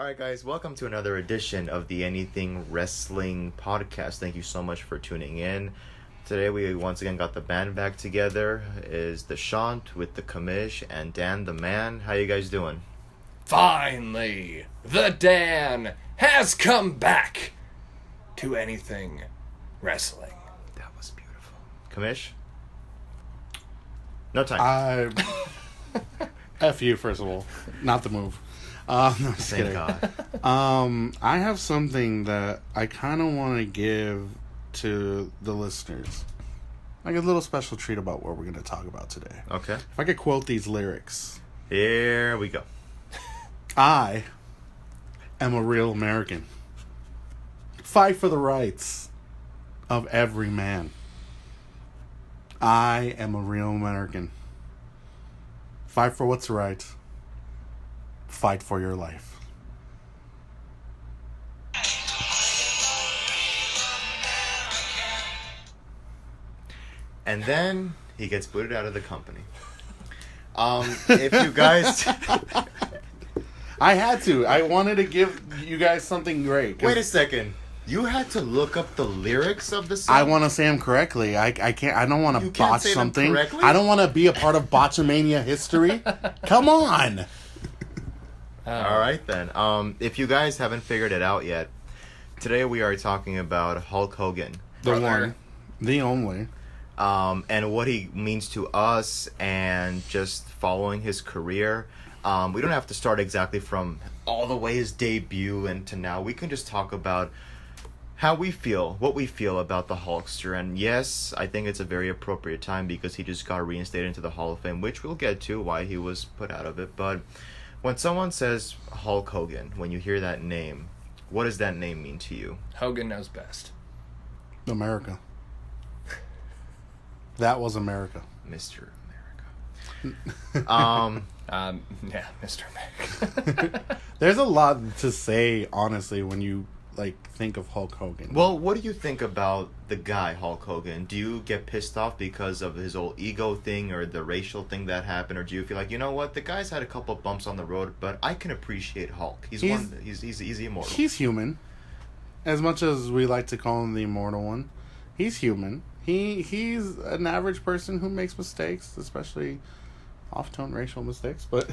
Alright guys, welcome to another edition of the Anything Wrestling Podcast. Thank you so much for tuning in. Today we once again got the band back together. Is the Shant with the Commish and Dan The Man. How you guys doing? Finally, the Dan has come back to Anything Wrestling. That was beautiful. Commish? No time. F you, first of all. Not the move. No, just Thank kidding. God. I have something that I kind of want to give to the listeners. Like a little special treat about what we're going to talk about today. Okay. If I could quote these lyrics. Here we go. I am a real American. Fight for the rights of every man. I am a real American. Fight for what's right. Fight for your life. And then he gets booted out of the company. If you guys... I had to. I wanted to give you guys something great. Wait a second. You had to look up the lyrics of the song? I want to say them correctly. I can't. I don't want to You can't botch say them something. correctly? I don't want to be a part of Botchamania history. Come on. Alright then. If you guys haven't figured it out yet, today we are talking about Hulk Hogan. The Brother. one. The only. And what he means to us and just following his career. We don't have to start exactly from all the way his debut and to now. We can just talk about how we feel, what we feel about the Hulkster. And yes, I think it's a very appropriate time because he just got reinstated into the Hall of Fame, which we'll get to why he was put out of it. But when someone says Hulk Hogan, when you hear that name, what does that name mean to you? Hogan knows best. America. That was America. Mr. America. Yeah, Mr. America. There's a lot to say, honestly, when you think of Hulk Hogan. Well, what do you think about the guy Hulk Hogan? Do you get pissed off because of his old ego thing or the racial thing that happened, or do you feel like, you know what, the guy's had a couple of bumps on the road, but I can appreciate Hulk. He's immortal. He's human. As much as we like to call him the immortal one, he's human. He's an average person who makes mistakes, especially off-tone racial mistakes, but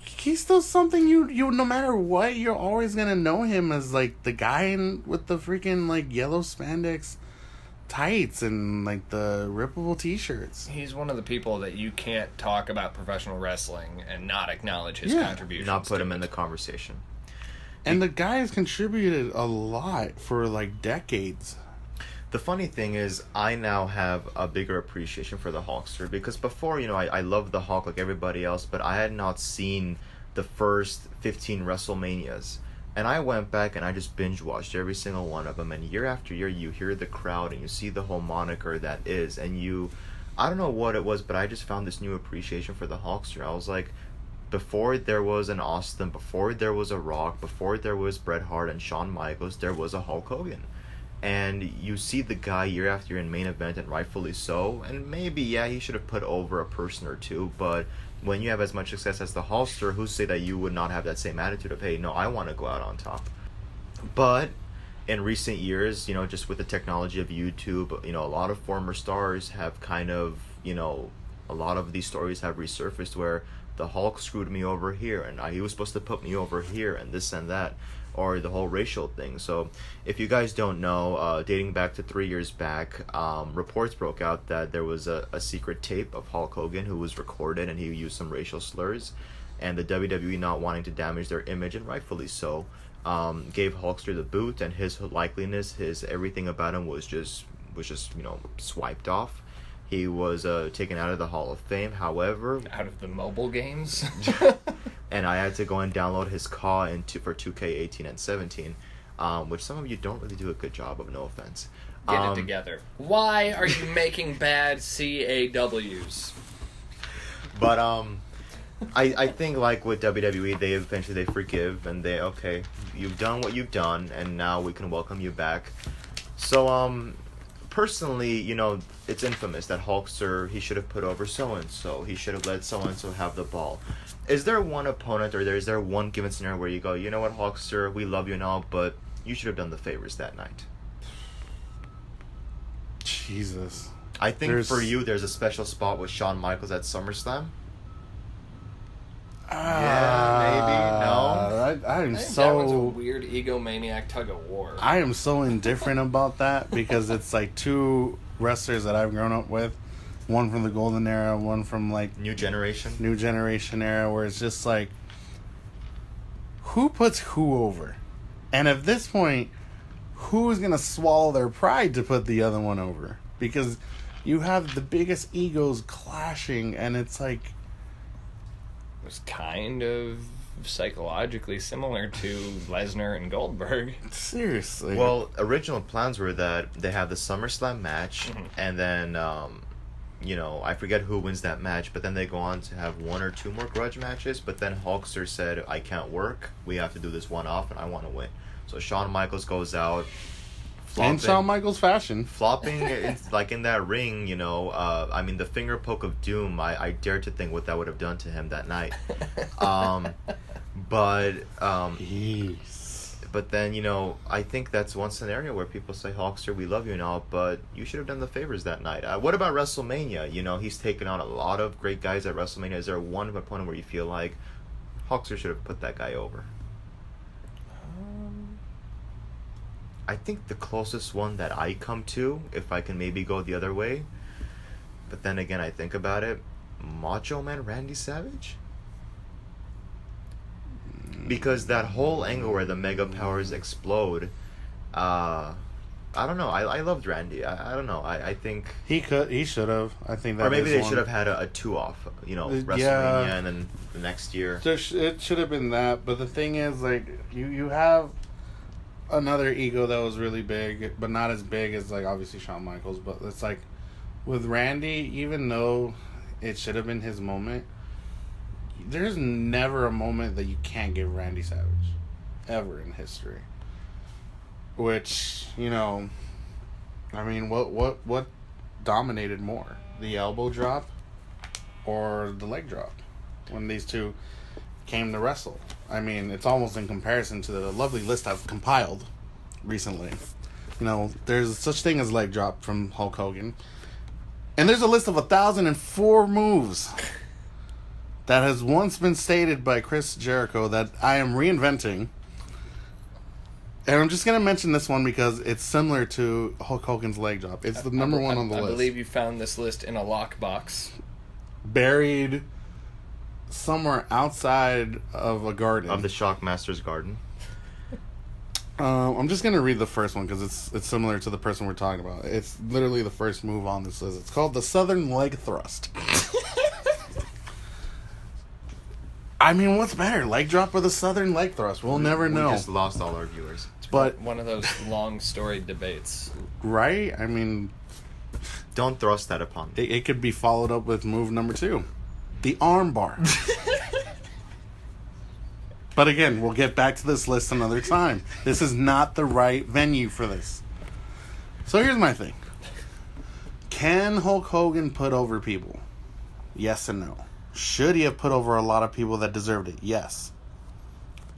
he's still something you no matter what, you're always gonna know him as the guy with the freaking yellow spandex tights and the rippable t-shirts. He's one of the people that you can't talk about professional wrestling and not acknowledge his contributions. Not put to him it. in the conversation. And the guy has contributed a lot for decades. The funny thing is, I now have a bigger appreciation for the Hulkster because before, I loved the Hulk like everybody else, but I had not seen the first 15 WrestleManias. And I went back and I just binge watched every single one of them. And year after year, you hear the crowd and you see the whole moniker that is. And I don't know what it was, but I just found this new appreciation for the Hulkster. I was like, before there was an Austin, before there was a Rock, before there was Bret Hart and Shawn Michaels, there was a Hulk Hogan. And you see the guy year after year in main event, and rightfully so. And maybe, yeah, he should have put over a person or two. But when you have as much success as the Hulkster, who's to say that you would not have that same attitude of, hey, no, I want to go out on top. But in recent years, just with the technology of YouTube, a lot of former stars have kind of, a lot of these stories have resurfaced where the Hulk screwed me over here, and he was supposed to put me over here, and this and that. Or the whole racial thing. So if you guys don't know, dating back to 3 years back, reports broke out that there was a secret tape of Hulk Hogan who was recorded and he used some racial slurs, and the WWE, not wanting to damage their image, and rightfully so, gave Hulkster the boot, and his likeliness, his everything about him was just swiped off. He was taken out of the Hall of Fame. However, Out of the mobile games. and I had to go and download his CAW for 2K18 and 17, which some of you don't really do a good job of, no offense. Get it together. Why are you making bad CAWs? But I think with WWE, they eventually forgive and you've done what you've done, and now we can welcome you back. So personally, you know, it's infamous that Hulkster, he should have put over so-and-so. He should have let so-and-so have the ball. Is there one opponent or is there one given scenario where you go, you know what, Hulkster, we love you and all, but you should have done the favors that night? Jesus. I think for you, there's a special spot with Shawn Michaels at SummerSlam. Yeah, maybe. No? I am think so... that was a weird egomaniac tug-of-war. I am so indifferent about that because it's like two wrestlers that I've grown up with. One from the Golden Era, one from like... New Generation era, where it's just like... Who puts who over? And at this point, who's going to swallow their pride to put the other one over? Because you have the biggest egos clashing, and it's like... It was kind of psychologically similar to Lesnar and Goldberg. Seriously. Well, original plans were that they have the SummerSlam match, and then, you know, I forget who wins that match, but then they go on to have one or two more grudge matches, but then Hulkster said, I can't work, we have to do this one off, and I want to win. So Shawn Michaels goes out, in Shawn Michaels fashion. Flopping like in that ring, you know, I mean, the finger poke of doom, I dare to think what that would have done to him that night. But then, you know, I think that's one scenario where people say, Hulkster, we love you and all, but you should have done the favors that night. What about WrestleMania? You know, he's taken on a lot of great guys at WrestleMania. Is there one opponent where you feel like Hulkster should have put that guy over? I think the closest one that I come to, if I can maybe go the other way, but then again, I think about it, Macho Man Randy Savage? Because that whole angle where the mega powers explode, I don't know. I loved Randy. I don't know. I think he should have. I think that. Or maybe they should have had a 2-off. You know, WrestleMania, and then the next year. It should have been that. But the thing is, like, you have another ego that was really big, but not as big as, like, obviously Shawn Michaels. But it's like with Randy, even though it should have been his moment, there's never a moment that you can't give Randy Savage ever in history. Which, you know, I mean, what dominated more, the elbow drop or the leg drop when these two came to wrestle? I mean, it's almost in comparison to the lovely list I've compiled recently. You know, there's such thing as leg drop from Hulk Hogan, and there's a list of 1,004 moves that has once been stated by Chris Jericho that I am reinventing. And I'm just going to mention this one because it's similar to Hulk Hogan's leg drop. It's the number one on the list. I believe you found this list in a lockbox. Buried somewhere outside of a garden. Of the Shockmaster's garden. I'm just going to read the first one because it's similar to the person we're talking about. It's literally the first move on this list. It's called the Southern Leg Thrust. I mean, what's better, leg drop or the Southern Leg Thrust? We'll never know. We just lost all our viewers. But one of those long storied debates. Right? I mean, don't thrust that upon me. It could be followed up with move number 2. The Armbar. But again, we'll get back to this list another time. This is not the right venue for this. So here's my thing. Can Hulk Hogan put over people? Yes and no. Should he have put over a lot of people that deserved it? Yes.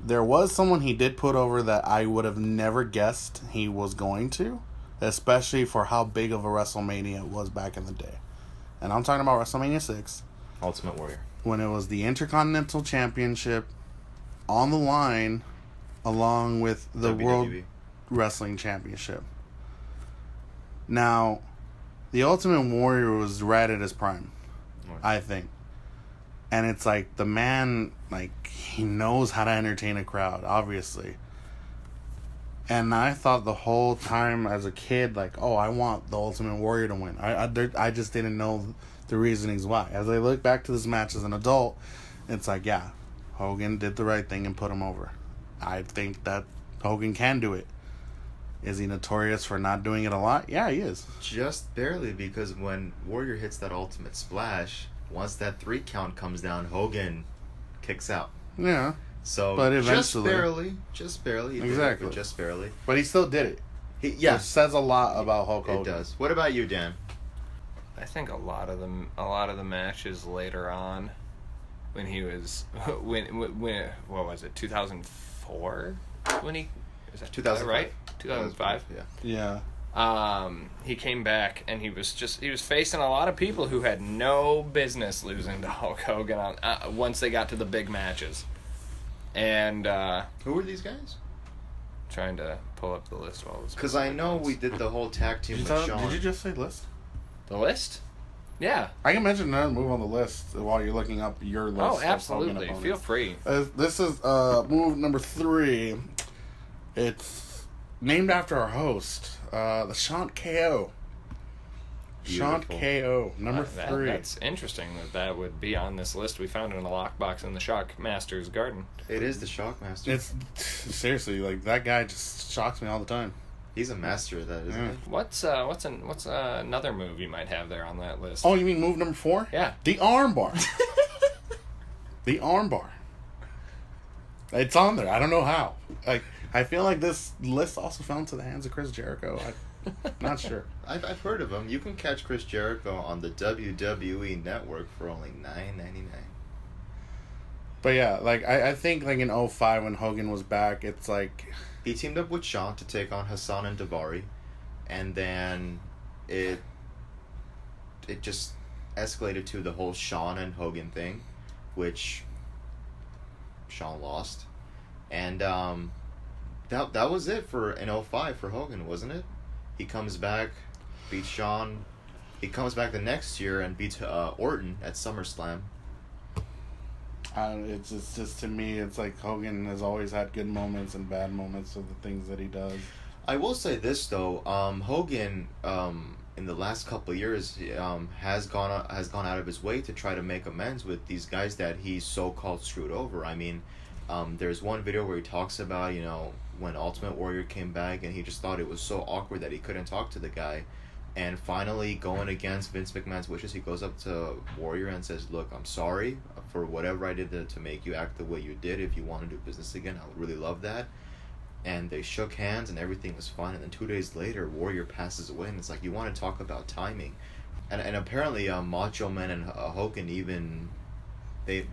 There was someone he did put over that I would have never guessed he was going to, especially for how big of a WrestleMania it was back in the day. And I'm talking about WrestleMania 6. Ultimate Warrior. When it was the Intercontinental Championship on the line along with the WWE. World Wrestling Championship. Now, the Ultimate Warrior was right at his prime, I think. And it's like, the man, like, he knows how to entertain a crowd, obviously. And I thought the whole time as a kid, like, oh, I want the Ultimate Warrior to win. I just didn't know the reasonings why. As I look back to this match as an adult, it's like, yeah, Hogan did the right thing and put him over. I think that Hogan can do it. Is he notorious for not doing it a lot? Yeah, he is. Just barely, because when Warrior hits that ultimate splash, once that 3 count comes down, Hogan kicks out. Yeah. So, but eventually, just barely. Exactly. Just barely. But he still did it. It says a lot about Hulk Hogan. It does. What about you, Dan? I think a lot of the matches later on, when he was when what was it, 2004 when he is that 2005. right 2005 Yeah. He came back and he was facing a lot of people who had no business losing to Hulk Hogan on once they got to the big matches. And who were these guys? Trying to pull up the list while because I know we did the whole tag team with Shawn. Did you just say list? The list? Yeah. I can mention another move on the list while you're looking up your list. Oh, absolutely. Feel free. This is move number 3. It's named after our host, the Shawn KO. Shawn KO, number 3. That's interesting that would be on this list. We found it in a lockbox in the Shockmaster's garden. It is the Shockmaster. It's seriously like that guy just shocks me all the time. He's a master of that, isn't he? What's another move you might have there on that list? Oh, you mean move number 4? Yeah. The armbar. The armbar. It's on there. I don't know how. Like, I feel like this list also fell into the hands of Chris Jericho. I'm not sure. I've heard of him. You can catch Chris Jericho on the WWE Network for only $9.99. But yeah, like I think like in 2005 when Hogan was back, it's like he teamed up with Shawn to take on Hassan and Daivari, and then it just escalated to the whole Shawn and Hogan thing, which Shawn lost, and that was it for in 2005 for Hogan, wasn't it? He comes back, beats Shawn. He comes back the next year and beats Orton at SummerSlam. It's just to me, it's like Hogan has always had good moments and bad moments of the things that he does. I will say this though, Hogan in the last couple of years has gone out of his way to try to make amends with these guys that he so-called screwed over. I mean, there's one video where he talks about when Ultimate Warrior came back and he just thought it was so awkward that he couldn't talk to the guy. And finally, going against Vince McMahon's wishes, he goes up to Warrior and says, "Look, I'm sorry for whatever I did to make you act the way you did. If you want to do business again, I would really love that." And they shook hands and everything was fine. And then 2 days later, Warrior passes away. And it's like, you want to talk about timing. And apparently, Macho Man and Hogan even, they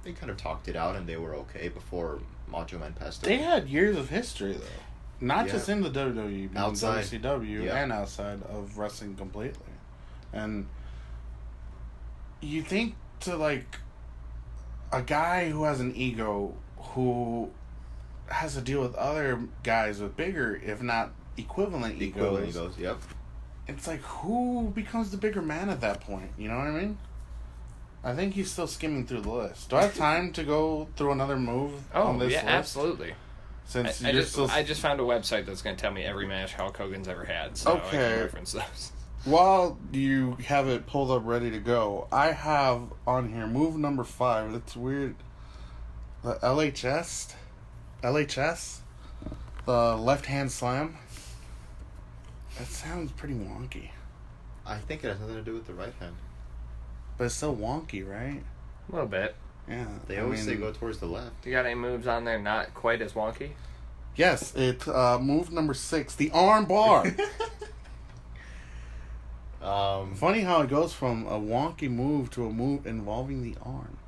kind of talked it out and they were okay before Macho Man passed away. They had years of history, though. Not just in the WWE, but outside. in WCW and outside of wrestling completely. And you think to, like, a guy who has an ego, who has to deal with other guys with bigger, if not equivalent egos. Yep. It's like, who becomes the bigger man at that point? You know what I mean? I think he's still skimming through the list. Do I have time to go through another move on this list? Absolutely. Since I just found a website that's going to tell me every match Hulk Hogan's ever had, so I can reference those. While you have it pulled up ready to go, I have on here move number 5. That's weird. The LHS, the left hand slam. That sounds pretty wonky. I think it has nothing to do with the right hand. But it's still wonky, right? A little bit. Yeah. They always say go towards the left. You got any moves on there not quite as wonky? Yes, it's move number 6, the arm bar. Funny how it goes from a wonky move to a move involving the arm.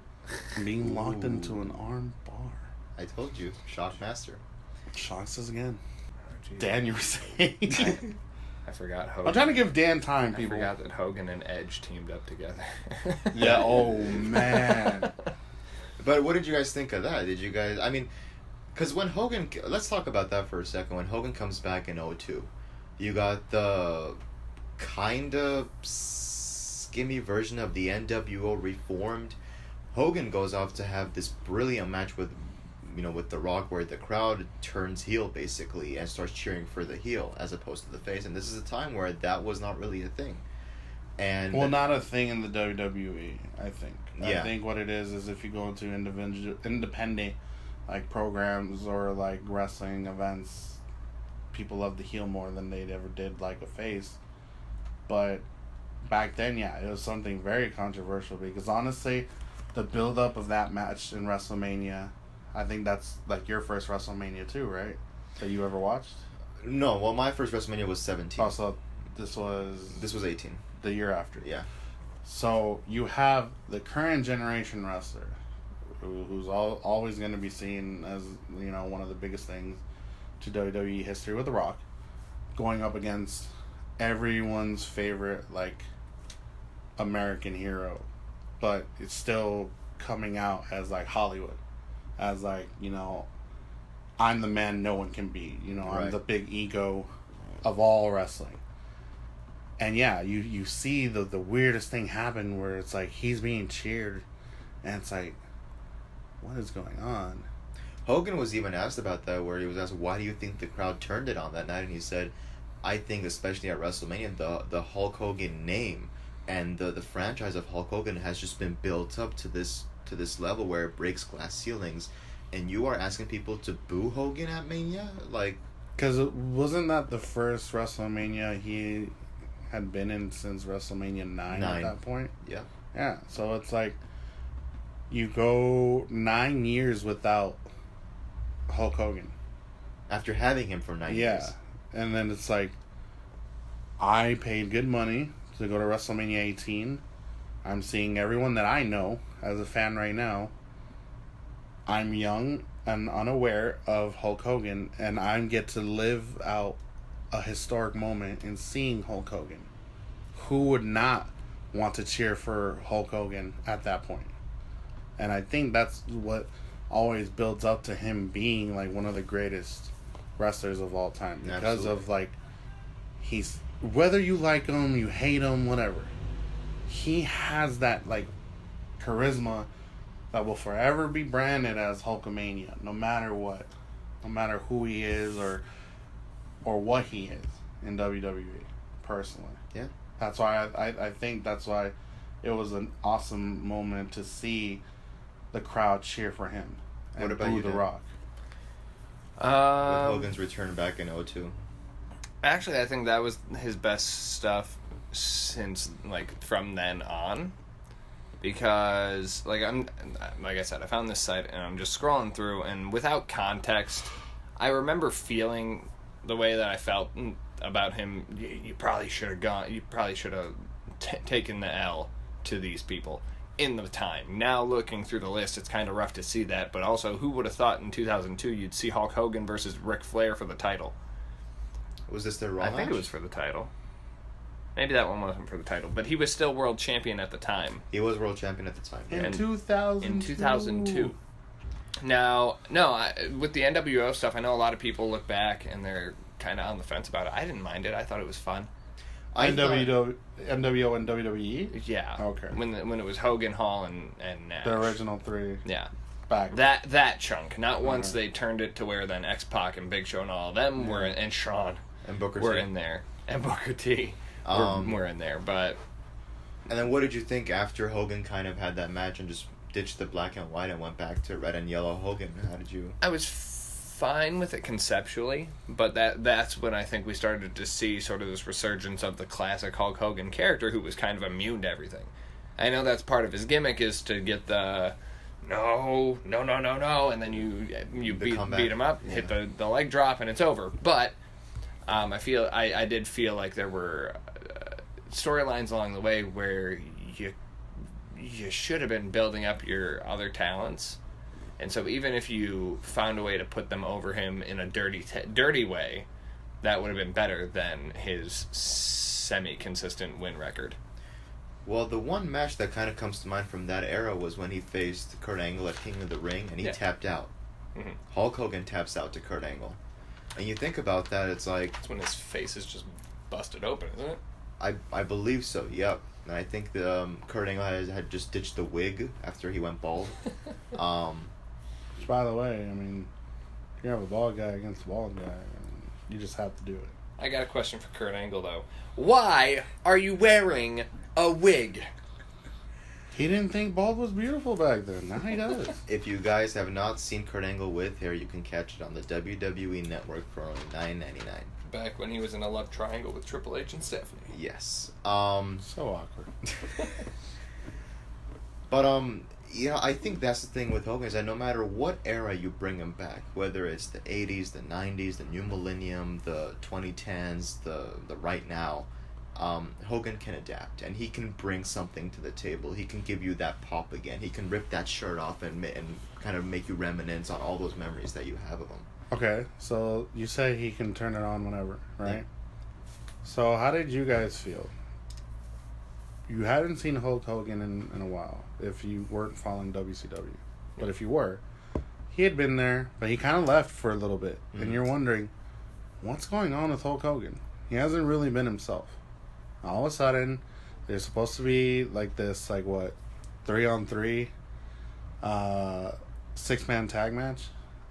Being locked into an arm bar. I told you, Shockmaster. Shocks us again. Oh, Dan, you were saying? I forgot Hogan. I'm trying to give Dan time, people. I forgot that Hogan and Edge teamed up together. Yeah, oh man. But what did you guys think of that? Did you guys, I mean, because when Hogan, let's talk about that for a second. When Hogan comes back in 2002, you got the kind of skimmy version of the NWO reformed. Hogan goes off to have this brilliant match with The Rock, where the crowd turns heel basically and starts cheering for the heel as opposed to the face. And this is a time where that was not really a thing. And not a thing in the WWE, I think. Yeah. I think what it is if you go into independent like programs or like wrestling events, people love the heel more than they ever did like a face. But back then, yeah, it was something very controversial because honestly, the build up of that match in WrestleMania, I think that's like your first WrestleMania too, right? That you ever watched? No, well, my first WrestleMania was 17. Oh, so this was 18. the year after. Yeah. So you have the current generation wrestler, who's always going to be seen as, you know, one of the biggest things to WWE history with The Rock, going up against everyone's favorite, like, American hero, but it's still coming out as, like, Hollywood, as, like, you know, I'm the man no one can beat, you know, I'm Right. the big ego of all wrestling. And yeah, you see the weirdest thing happen where it's like he's being cheered and it's like, what is going on? Hogan was even asked about that, where he was asked, why do you think the crowd turned it on that night? And he said, I think especially at WrestleMania, the Hulk Hogan name and the franchise of Hulk Hogan has just been built up to this level where it breaks glass ceilings, and you are asking people to boo Hogan at Mania? Like, Because wasn't that the first WrestleMania he had been in since WrestleMania 9 at that point? yeah. Yeah, so it's like you go 9 years without Hulk Hogan. After having him for 9 years. Yeah, and then it's like, I paid good money to go to WrestleMania 18. I'm seeing everyone that I know as a fan right now. I'm young and unaware of Hulk Hogan, and I get to live out a historic moment in seeing Hulk Hogan. Who would not want to cheer for Hulk Hogan at that point? And I think that's what always builds up to him being like one of the greatest wrestlers of all time, because Absolutely. of like, he's, whether you like him, you hate him, whatever, he has that like charisma that will forever be branded as Hulkamania, no matter what, no matter who he is or what he is in WWE. Personally, Yeah. that's why I think that's why it was an awesome moment to see the crowd cheer for him and What about boo you, The Dan? Rock. With Hogan's return back in 2002. Actually, I think that was his best stuff since, like, from then on. Because, like I said, I found this site and I'm just scrolling through, and without context, I remember feeling the way that I felt about him. You probably should have gone. You probably should have taken the L to these people in the time. Now looking through the list, it's kind of rough to see that. But also, who would have thought in 2002 you'd see Hulk Hogan versus Ric Flair for the title? Was this their Raw I think match? it was for the title. Maybe that one wasn't for the title, but he was still world champion at the time. He was world champion at the time. In And 2002. In 2002. Now, with the NWO stuff, I know a lot of people look back and they're kind of on the fence about it. I didn't mind it. I thought it was fun. NWO and WWE? Yeah. Okay. When it was Hogan, Hall, and Nash. The original three. Yeah. Back. That chunk. Not once they turned it to where then X-Pac and Big Show and all of them were in, and Shawn And Booker were T. in there. And Booker T were in there. But And then what did you think after Hogan kind of had that match and just ditched the black and white and went back to red and yellow Hogan? How did you... I was fine with it conceptually, but that's when I think we started to see sort of this resurgence of the classic Hulk Hogan character, who was kind of immune to everything. I know that's part of his gimmick, is to get the no, and then you beat him up, hit the leg drop, and it's over. But I did feel like there were storylines along the way where you should have been building up your other talents. And so even if you found a way to put them over him in a dirty way, that would have been better than his semi-consistent win record. Well, the one match that kind of comes to mind from that era was when he faced Kurt Angle at King of the Ring, and he tapped out. Mm-hmm. Hulk Hogan taps out to Kurt Angle. And you think about that, it's like... That's when his face is just busted open, isn't it? I believe so, yep. And I think the Kurt Angle had just ditched the wig after he went bald. Which, by the way, I mean, if you have a bald guy against a bald guy, I mean, you just have to do it. I got a question for Kurt Angle, though. Why are you wearing a wig? He didn't think bald was beautiful back then. Now he does. If you guys have not seen Kurt Angle with hair, you can catch it on the WWE Network for only $9.99. Back when he was in a love triangle with Triple H and Stephanie. Yes. So awkward. But Yeah, I think that's the thing with Hogan is that no matter what era you bring him back, whether it's the 80s, the 90s, the new millennium, the 2010s, the right now, Hogan can adapt and he can bring something to the table. He can give you that pop again. He can rip that shirt off and kind of make you reminisce on all those memories that you have of him. Okay, so you say he can turn it on whenever, right? Yeah. So how did you guys feel? You hadn't seen Hulk Hogan in a while, if you weren't following WCW. But if you were, he had been there, but he kind of left for a little bit. Mm-hmm. And you're wondering, what's going on with Hulk Hogan? He hasn't really been himself. All of a sudden, there's supposed to be like this, 3-on-3, 6-man tag match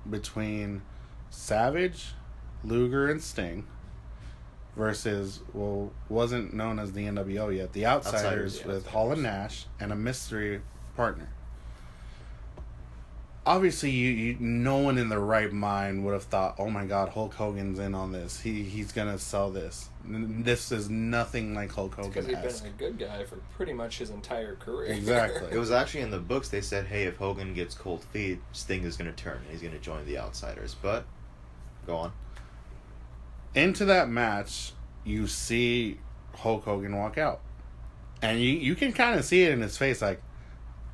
between Savage, Luger, and Sting versus, wasn't known as the NWO yet, the Outsiders with Hall and Nash and a mystery partner. Obviously, no one in their right mind would have thought, oh my God, Hulk Hogan's in on this. He's going to sell this. This is nothing like Hulk Hogan. Because he'd been a good guy for pretty much his entire career. Exactly. It was actually in the books, they said, hey, if Hogan gets cold feet, Sting is going to turn and he's going to join the Outsiders. But, go on. Into that match, you see Hulk Hogan walk out. And you can kind of see it in his face, like,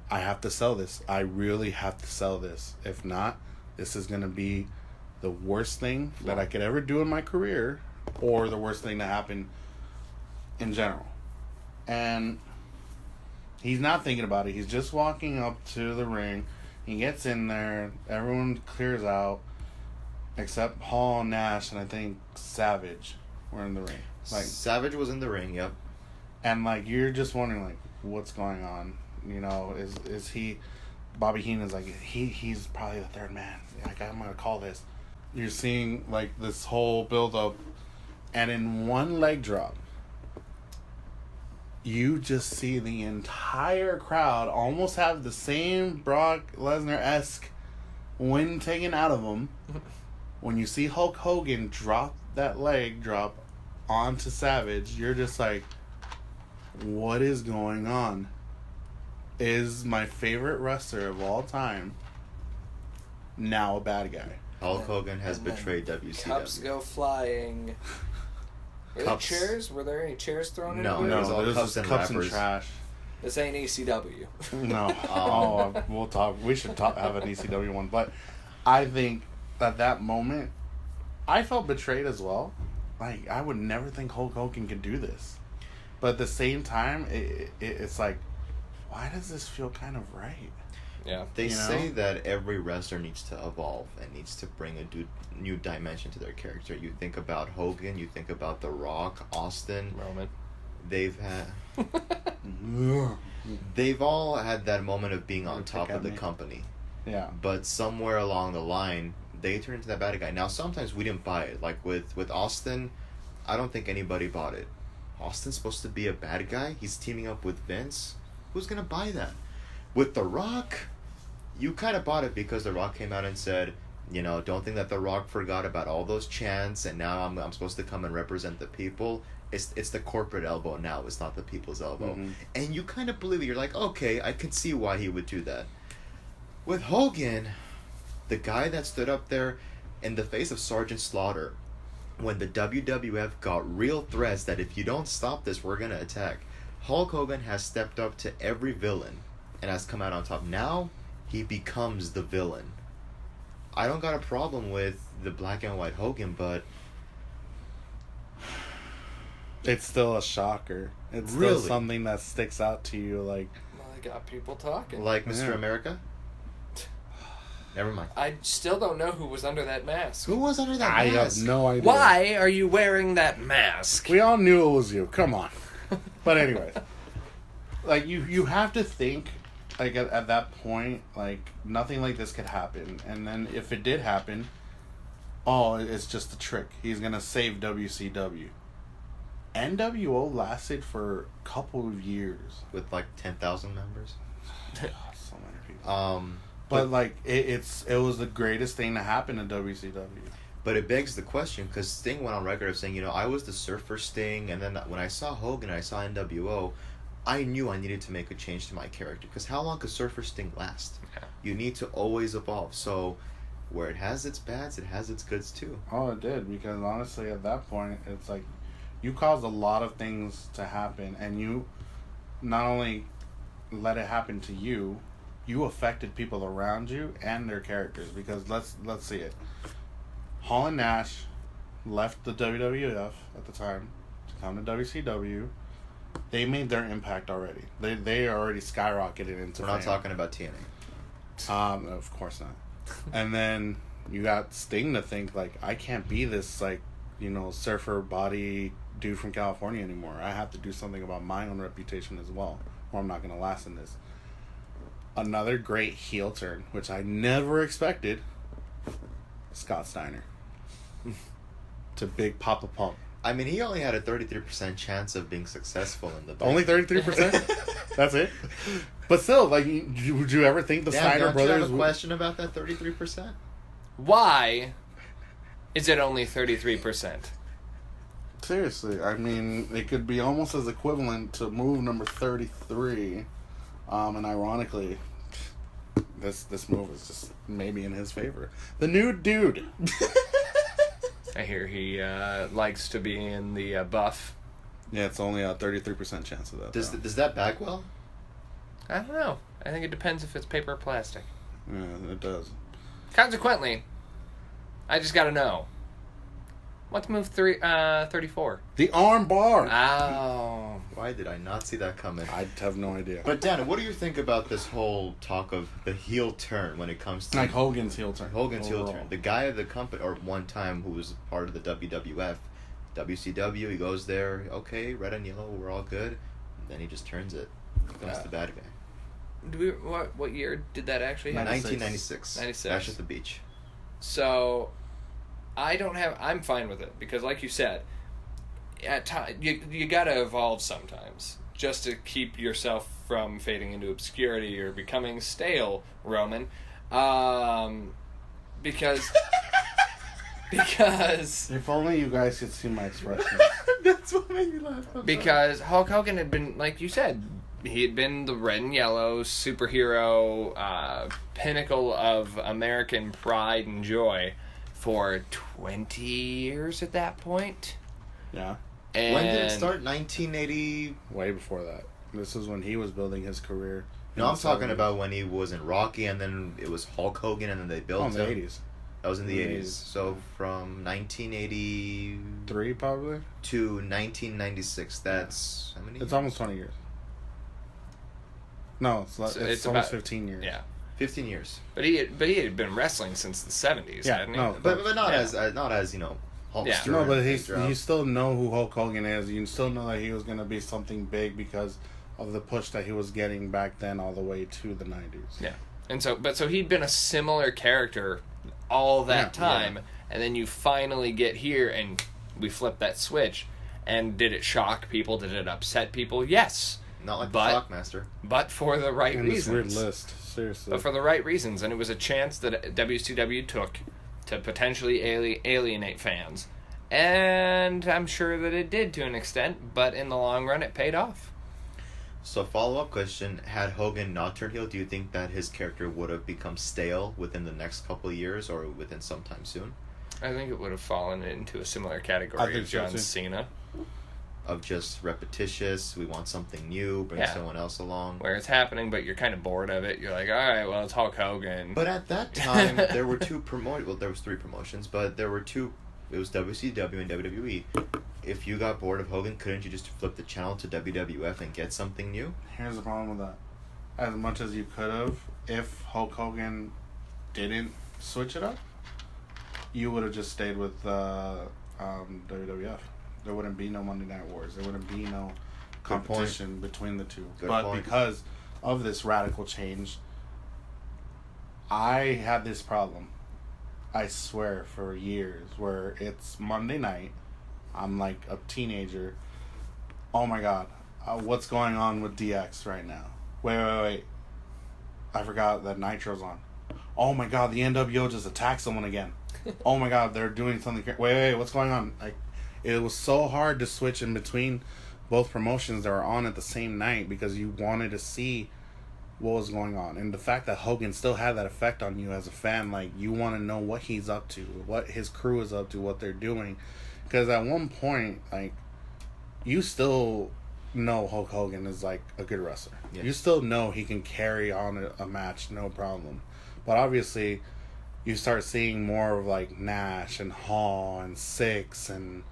I have to sell this. I really have to sell this. If not, this is going to be the worst thing that I could ever do in my career, or the worst thing to happen in general. And he's not thinking about it. He's just walking up to the ring. He gets in there. Everyone clears out, except Hall, Nash, and I think Savage were in the ring. Savage was in the ring, yep. And you're just wondering, what's going on? You know, is he... Bobby Heenan's he's probably the third man. I'm going to call this. You're seeing, this whole build-up. And in one leg drop, you just see the entire crowd almost have the same Brock Lesnar-esque wind taken out of them. When you see Hulk Hogan drop that leg drop onto Savage, you're just like, what is going on? Is my favorite wrestler of all time now a bad guy? Hulk Hogan has betrayed WCW. Cups go flying. Were there chairs? Were there any chairs thrown in? No, No, it was all there's cups and cups and wrappers. trash. This ain't ECW. No. We'll talk. We should have an ECW one. But I think at that moment, I felt betrayed as well. I would never think Hulk Hogan could do this. But at the same time, it's like, why does this feel kind of right? Yeah. They say that every wrestler needs to evolve and needs to bring a new dimension to their character. You think about Hogan, you think about The Rock, Austin. Roman. They've all had that moment of being on top of the company. Yeah. But somewhere along the line, they turn into that bad guy. Now, sometimes we didn't buy it. Like with Austin, I don't think anybody bought it. Austin's supposed to be a bad guy? He's teaming up with Vince? Who's going to buy that? With The Rock, you kind of bought it because The Rock came out and said, don't think that The Rock forgot about all those chants and now I'm supposed to come and represent the people. It's the corporate elbow now. It's not the people's elbow. Mm-hmm. And you kind of believe it. You're like, okay, I can see why he would do that. With Hogan, the guy that stood up there in the face of Sergeant Slaughter, when the WWF got real threats that if you don't stop this, we're going to attack, Hulk Hogan has stepped up to every villain and has come out on top. Now, he becomes the villain. I don't got a problem with the black and white Hogan, but it's still a shocker. It's really still something that sticks out to you, Well, I got people talking. Like Mr. America? Never mind. I still don't know who was under that mask. Who was under that I mask? have no idea. Why are you wearing that mask? We all knew it was you. Come on. But anyways, you have to think, at that point, nothing like this could happen. And then if it did happen, it's just a trick. He's going to save WCW. NWO lasted for a couple of years. With 10,000 members? So many people. But it was the greatest thing to happen to WCW. But it begs the question, because Sting went on record of saying, I was the Surfer Sting, and then when I saw Hogan, I saw NWO, I knew I needed to make a change to my character, because how long could Surfer Sting last? Yeah. You need to always evolve. So where it has its bads, it has its goods too. Oh, it did, because honestly, at that point, it's like you caused a lot of things to happen, and you not only let it happen to you, you affected people around you and their characters. Because let's see it. Hall and Nash left the WWF at the time to come to WCW. They made their impact already. They already skyrocketed into We're not fame. talking about TNA. Of course not. And then you got Sting to think, like, I can't be this, like, surfer body dude from California anymore. I have to do something about my own reputation as well, or I'm not going to last in this. Another great heel turn, which I never expected, Scott Steiner. To Big Papa Pump. I mean, he only had a 33% chance of being successful in the... Only 33%? That's it? But still, like, would you ever think the Steiner don't brothers... you have a question about that 33%? Why is it only 33%? Seriously, I mean, it could be almost as equivalent to move number 33. And ironically, this move is just maybe in his favor. The Nude Dude. I hear he likes to be in the buff. Yeah, it's only a 33% chance of that. Does that bag well? I don't know. I think it depends if it's paper or plastic. Yeah, it does. Consequently, I just gotta know. What's move 34? The Armbar. Oh. Why did I not see that coming? I have no idea. But Dan, what do you think about this whole talk of the heel turn when it comes to... Like Hogan's heel turn. Hogan's heel overall. turn. The guy of the company, or one time who was part of the WWF, WCW, he goes there, okay, red and yellow, we're all good. And then he just turns it. Becomes the bad guy. What year did that actually happen? 1996. 96. Bash at the Beach. So, I'm fine with it, because like you said, at you gotta evolve sometimes, just to keep yourself from fading into obscurity or becoming stale, Roman. Because If only you guys could see my expression. That's what made me laugh. because Hulk Hogan had been, like you said, he had been the red and yellow superhero, pinnacle of American pride and joy for 20 years at that point. Yeah. And When did it start? 1980? Way before that. This is when he was building his career. No, I'm talking 70s. about when he was in Rocky, and then it was Hulk Hogan, and then they built Oh, in the him. 80s. That was in the In the 80s. 80s. So from 1980 3, probably? to 1996, that's how many? It's almost 20 years. No, it's So almost about 15 years. Yeah, 15 years. but he had been wrestling since the 70s, Yeah, hadn't he? no, But not Yeah. as Hulkster. Yeah. No, but and you still know who Hulk Hogan is. You still know that he was going to be something big because of the push that he was getting back then all the way to the 90s. Yeah. And so he'd been a similar character all that Yeah, time, and then you finally get here and we flip that switch. And did it shock people? Did it upset people? Yes. Not like But- the Shockmaster. But for the right And this reasons. weird list, seriously. But for the right reasons, and it was a chance that WCW took to potentially alienate fans. And I'm sure that it did to an extent, but in the long run it paid off. So follow-up question, had Hogan not turned heel, do you think that his character would have become stale within the next couple of years or within some time soon? I think it would have fallen into a similar I category think of so, John too. Cena, Of just repetitious, we want something new, bring Yeah. someone else along. where it's happening, but you're kind of bored of it. You're like, all right, well, it's Hulk Hogan. But at that time, there were there was 3 promotions, but there were 2, it was WCW and WWE. If you got bored of Hogan, couldn't you just flip the channel to WWF and get something new? Here's the problem with that. As much as you could have, if Hulk Hogan didn't switch it up, you would have just stayed with WWF. There wouldn't be no Monday Night Wars. There wouldn't be no competition between the two. Good but point. because of this radical change, I had this problem. I swear, for years, where it's Monday night, I'm like a teenager. Oh my god, what's going on with DX right now? Wait. I forgot that Nitro's on. Oh my god, the NWO just attacked someone again. Oh my god, they're doing something. Wait, what's going on? Like, it was so hard to switch in between both promotions that were on at the same night because you wanted to see what was going on. And the fact that Hogan still had that effect on you as a fan, like, you want to know what he's up to, what his crew is up to, what they're doing. Because at one point, like, you still know Hulk Hogan is, like, a good wrestler. Yes. You still know he can carry on a match, no problem. But obviously, you start seeing more of, like, Nash and Hall and Syxx and,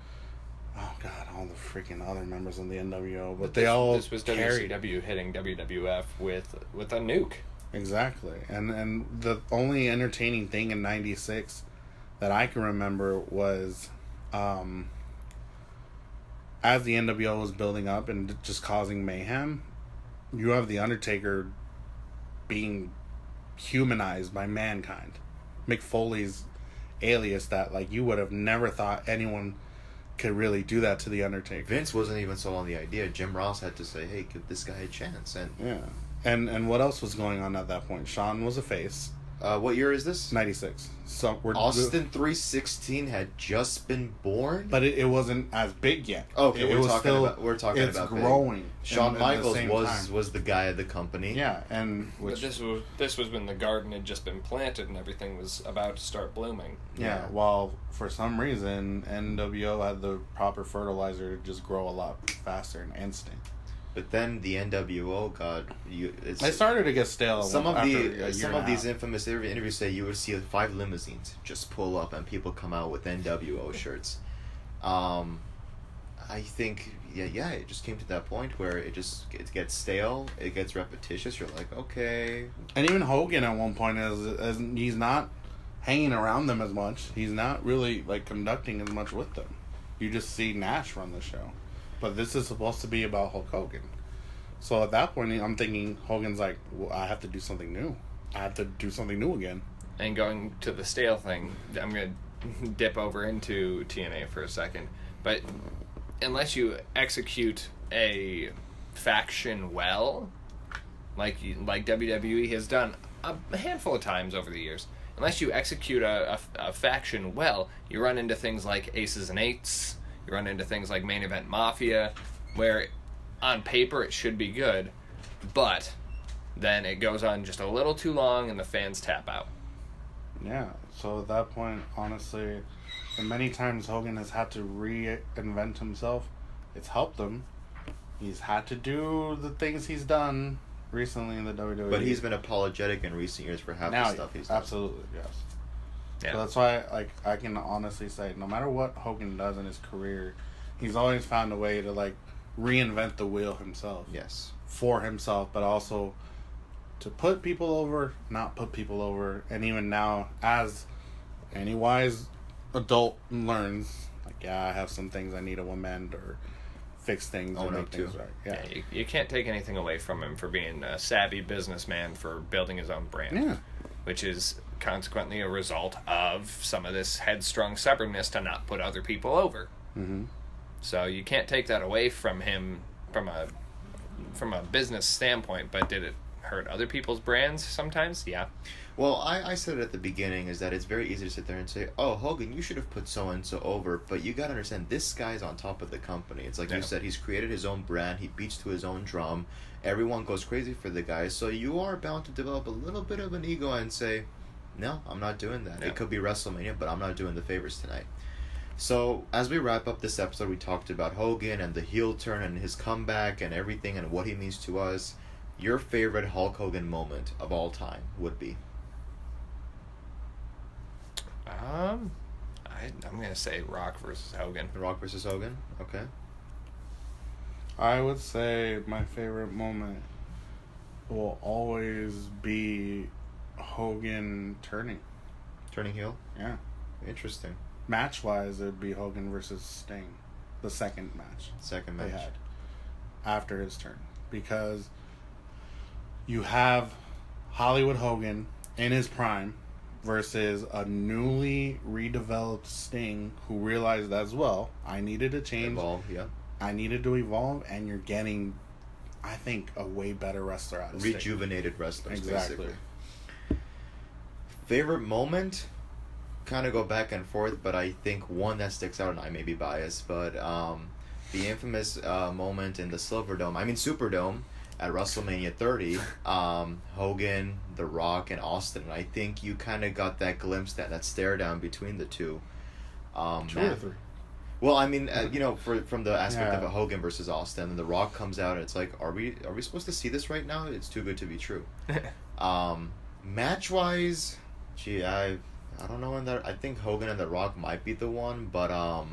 oh God, all the freaking other members in the NWO. But they all This was WCW hitting WWF with a nuke. Exactly. And the only entertaining thing in 96 that I can remember was, as the NWO was building up and just causing mayhem, you have The Undertaker being humanized by Mankind. Mick Foley's alias that, like, you would have never thought anyone could really do that to The Undertaker. Vince wasn't even sold on the idea. Jim Ross had to say, hey, give this guy a chance. And yeah. And what else was going on at that point? Shawn was a face. What year is this? 96. So Austin 316 had just been born, but it wasn't as big yet. Okay, we're talking about it's growing. Shawn Michaels was the guy of the company. Yeah, and but this was when the garden had just been planted and everything was about to start blooming. Yeah, while for some reason NWO had the proper fertilizer to just grow a lot faster and instant. But then the NWO they started to get stale. Some of these infamous interviews say you would see 5 limousines just pull up and people come out with NWO shirts. I think it just came to that point where it gets stale, it gets repetitious. You're like, okay. And even Hogan at one point is he's not hanging around them as much. He's not really, like, conducting as much with them. You just see Nash run the show. But this is supposed to be about Hulk Hogan. So at that point, I'm thinking Hogan's like, well, I have to do something new. I have to do something new again. And going to the stale thing, I'm going to dip over into TNA for a second. But unless you execute a faction well, like WWE has done a handful of times over the years, unless you execute a faction well, you run into things like Aces and Eights. You run into things like Main Event Mafia, where on paper it should be good, but then it goes on just a little too long and the fans tap out. Yeah, so at that point, honestly, and many times Hogan has had to reinvent himself. It's helped him. He's had to do the things he's done recently in the WWE. But he's been apologetic in recent years for half the stuff he's done. Absolutely, yes. Yeah. So that's why, like, I can honestly say, no matter what Hogan does in his career, he's always found a way to, like, reinvent the wheel himself. Yes. For himself, but also to put people over, not put people over. And even now, as any wise adult learns, like, yeah, I have some things I need to amend or fix things or make things right. Yeah. You can't take anything away from him for being a savvy businessman, for building his own brand. Yeah. Which is consequently a result of some of this headstrong stubbornness to not put other people over. Mm-hmm. So you can't take that away from him from a business standpoint, but did it hurt other people's brands sometimes? Yeah. Well, I said it at the beginning, is that it's very easy to sit there and say, oh, Hogan, you should have put so-and-so over, but you gotta understand, this guy's on top of the company. It's like you said, he's created his own brand, he beats to his own drum, everyone goes crazy for the guy, so you are bound to develop a little bit of an ego and say, no, I'm not doing that. Yeah. It could be WrestleMania, but I'm not doing the favors tonight. So, as we wrap up this episode, we talked about Hogan and the heel turn and his comeback and everything and what he means to us. Your favorite Hulk Hogan moment of all time would be? I'm going to say Rock versus Hogan. Rock versus Hogan? Okay. I would say my favorite moment will always be Hogan turning. Turning heel? Yeah. Interesting. Match-wise, it would be Hogan versus Sting. The second match. They had after his turn. Because you have Hollywood Hogan in his prime versus a newly redeveloped Sting who realized as well, I needed to change. Evolve, yeah. I needed to evolve, and you're getting, I think, a way better wrestler out of Sting. Rejuvenated wrestlers, exactly. Basically. Favorite moment? Kind of go back and forth, but I think one that sticks out, and I may be biased, but the infamous moment in the Superdome at WrestleMania 30, Hogan, The Rock, and Austin. And I think you kind of got that glimpse, that stare down between the two. Two or three. Well, I mean, from the aspect of a Hogan versus Austin, and The Rock comes out, and it's like, are we supposed to see this right now? It's too good to be true. Match wise, gee, I don't know when that. I think Hogan and The Rock might be the one, but I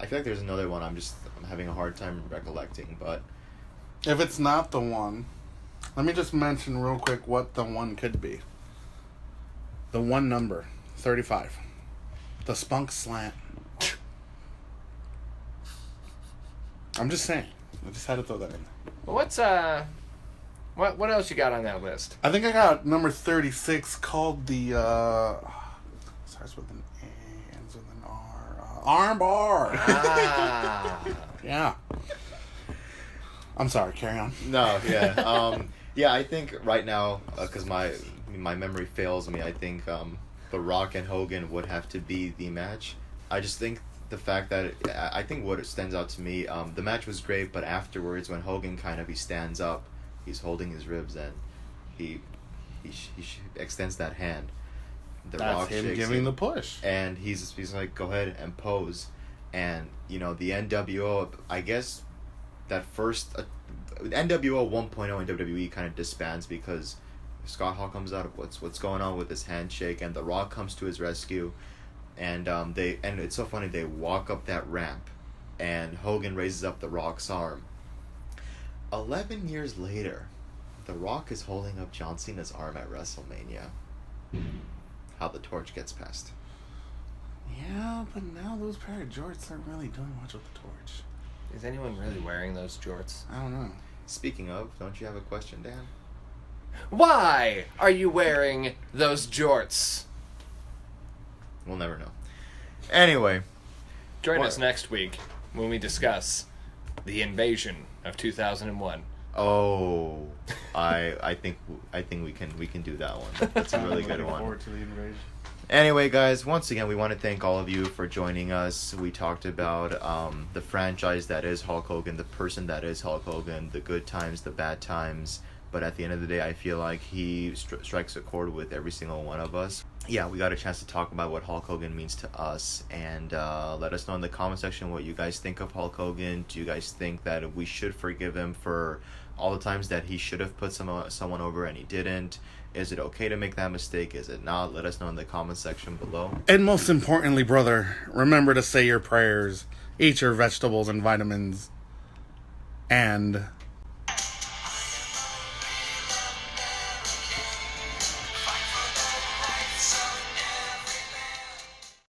feel like there's another one. I'm having a hard time recollecting, but if it's not the one, let me just mention real quick what the one could be. The one number, 35. The Spunk Slant. I'm just saying. I just had to throw that in. Well, what else you got on that list? I think I got number 36 called the starts with an A, ends with an R. Armbar. Yeah. I'm sorry. Carry on. no, yeah, yeah. I think right now, because my memory fails me, I think The Rock and Hogan would have to be the match. I just think the fact that I think what stands out to me, the match was great, but afterwards when Hogan he stands up, he's holding his ribs and he extends that hand. That's Rock him giving the push, and he's like, go ahead and pose, and the NWO, I guess that first NWO 1.0 in WWE kind of disbands because Scott Hall comes out of what's going on with his handshake, and The Rock comes to his rescue, and it's so funny, they walk up that ramp, and Hogan raises up The Rock's arm. 11 years later, The Rock is holding up John Cena's arm at WrestleMania. How the torch gets passed. Yeah, but now those pair of jorts aren't really doing much with the torch. Is anyone really wearing those jorts? I don't know. Speaking of, don't you have a question, Dan? Why are you wearing those jorts? We'll never know. Anyway. Join us next week when we discuss the invasion of 2001. Oh, I think we can do that one. That's a really good one. Looking forward to the invasion. Anyway, guys, once again, we want to thank all of you for joining us. We talked about the franchise that is Hulk Hogan, the person that is Hulk Hogan, the good times, the bad times. But at the end of the day, I feel like he strikes a chord with every single one of us. Yeah, we got a chance to talk about what Hulk Hogan means to us. And let us know in the comment section what you guys think of Hulk Hogan. Do you guys think that we should forgive him for all the times that he should have put someone over and he didn't? Is it okay to make that mistake? Is it not? Let us know in the comment section below. And most importantly, brother, remember to say your prayers, eat your vegetables and vitamins, and